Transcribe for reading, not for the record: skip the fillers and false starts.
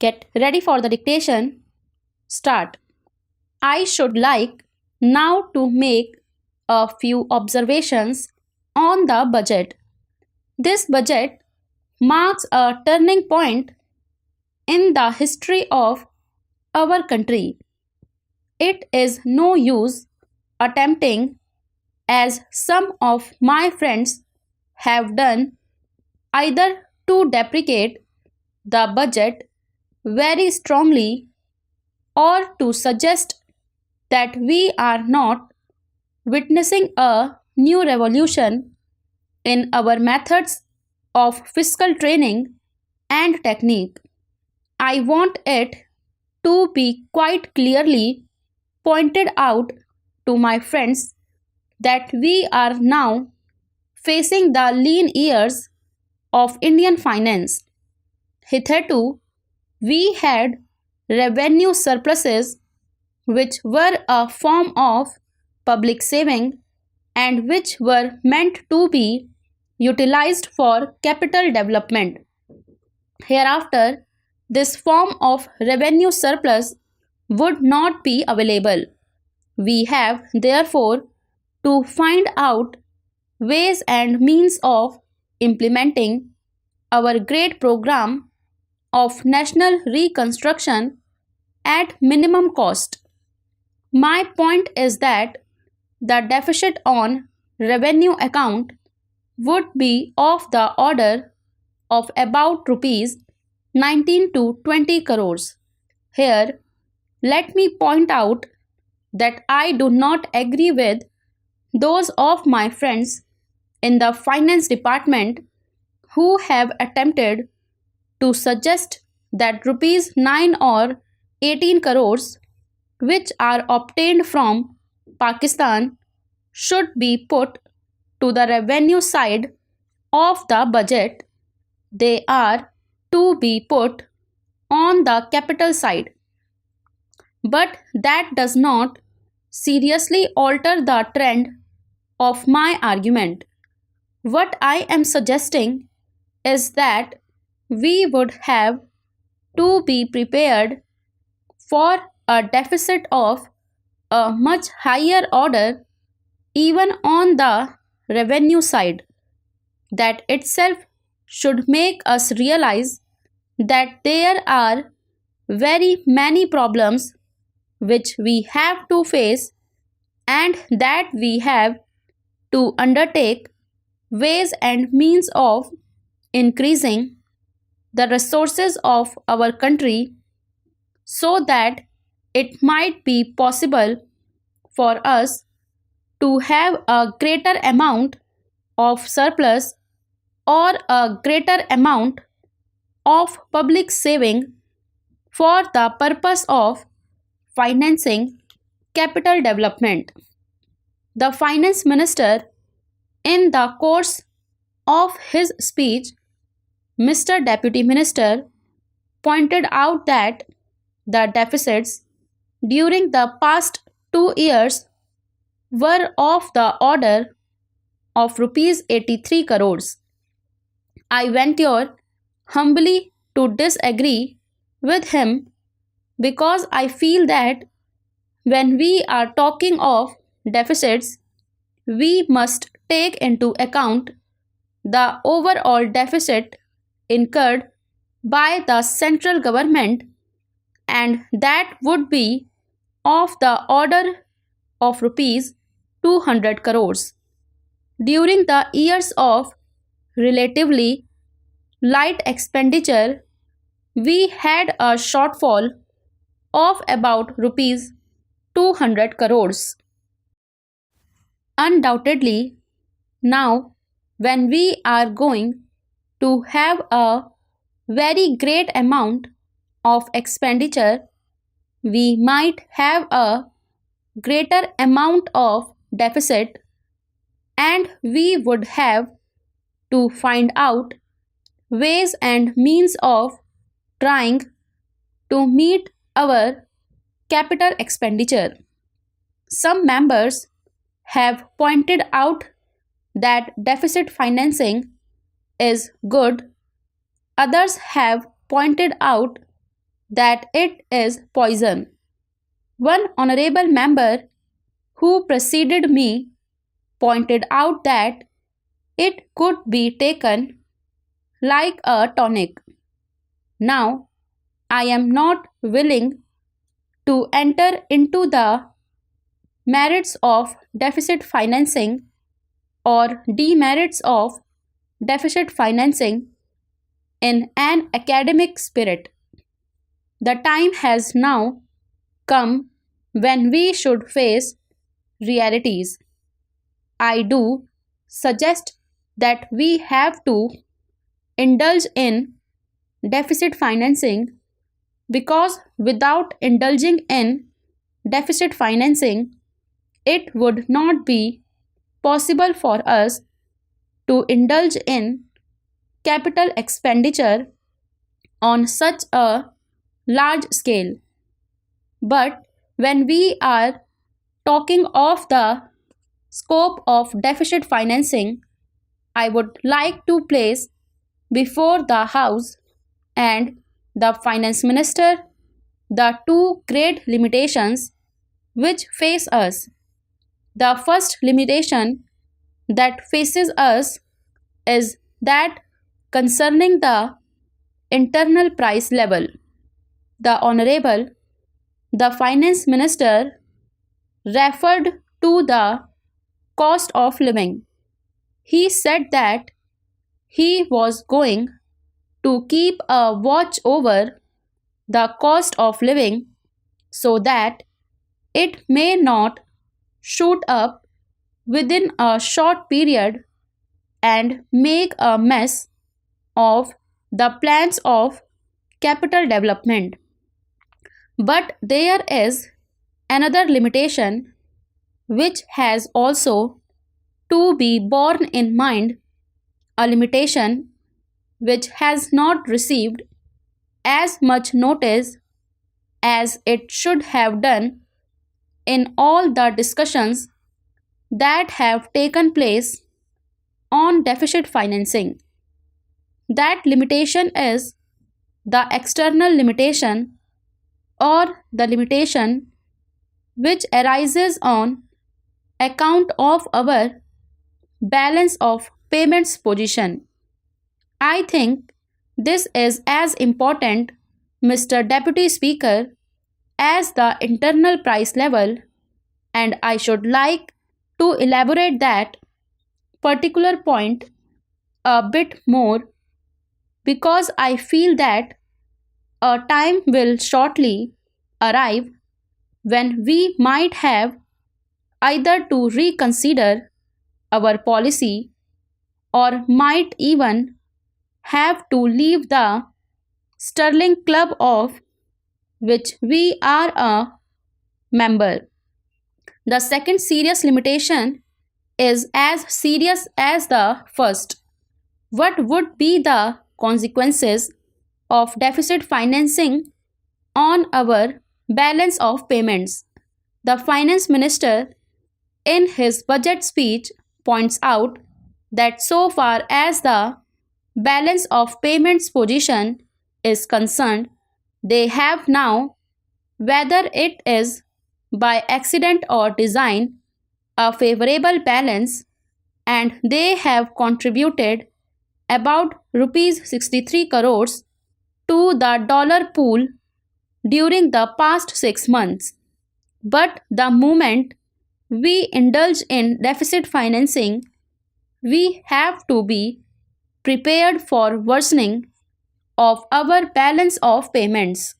Get ready for the dictation. Start. I should like now to make a few observations on the budget. This budget marks a turning point in the history of our country. It is no use attempting, as some of my friends have done, either to deprecate the budget very strongly or to suggest that we are not witnessing a new revolution in our methods of fiscal training and technique. I want it to be quite clearly pointed out to my friends that we are now facing the lean years of Indian finance. Hitherto, we had revenue surpluses which were a form of public saving and which were meant to be utilized for capital development. Hereafter, this form of revenue surplus would not be available. We have, therefore, to find out ways and means of implementing our great program of national reconstruction at minimum cost. My point is that the deficit on revenue account would be of the order of about rupees 19 to 20 crores. Here, let me point out that I do not agree with those of my friends in the finance department who have attempted to suggest that rupees 9 or 18 crores which are obtained from Pakistan should be put to the revenue side of the budget. They are to be put on the capital side. But that does not seriously alter the trend of my argument. What I am suggesting is that we would have to be prepared for a deficit of a much higher order even on the revenue side. That itself should make us realize that there are very many problems which we have to face and that we have to undertake ways and means of increasing the resources of our country so that it might be possible for us to have a greater amount of surplus or a greater amount of public saving for the purpose of financing capital development. The finance minister, in the course of his speech, Mr. Deputy Minister, pointed out that the deficits during the past 2 years were of the order of rupees 83 crores. I venture humbly to disagree with him because I feel that when we are talking of deficits, we must take into account the overall deficit incurred by the central government, and that would be of the order of rupees 200 crores. During the years of relatively light expenditure, we had a shortfall of about rupees 200 crores. Undoubtedly, now when we are going to have a very great amount of expenditure, we might have a greater amount of deficit, and we would have to find out ways and means of trying to meet our capital expenditure. Some members have pointed out that deficit financing is good. Others have pointed out that it is poison. One honorable member who preceded me pointed out that it could be taken like a tonic. Now, I am not willing to enter into the merits of deficit financing or demerits of deficit financing in an academic spirit. The time has now come when we should face realities. I do suggest that we have to indulge in deficit financing because without indulging in deficit financing, it would not be possible for us to indulge in capital expenditure on such a large scale. But when we are talking of the scope of deficit financing, I would like to place before the House and the Finance Minister the two great limitations which face us. The first limitation that faces us is that concerning the internal price level. The Honorable, the Finance Minister, referred to the cost of living. He said that he was going to keep a watch over the cost of living so that it may not shoot up within a short period and make a mess of the plans of capital development. But there is another limitation which has also to be borne in mind, a limitation which has not received as much notice as it should have done in all the discussions that have taken place on deficit financing. That limitation is the external limitation or the limitation which arises on account of our balance of payments position. I think this is as important, Mr. Deputy Speaker, as the internal price level, and I should like to elaborate that particular point a bit more because I feel that a time will shortly arrive when we might have either to reconsider our policy or might even have to leave the sterling club of which we are a member. The second serious limitation is as serious as the first. What would be the consequences of deficit financing on our balance of payments? The Finance Minister, in his budget speech, points out that so far as the balance of payments position is concerned, they have now, whether it is by accident or design, a favorable balance, and they have contributed about rupees 63 crores to the dollar pool during the past 6 months. But the moment we indulge in deficit financing, we have to be prepared for worsening of our balance of payments.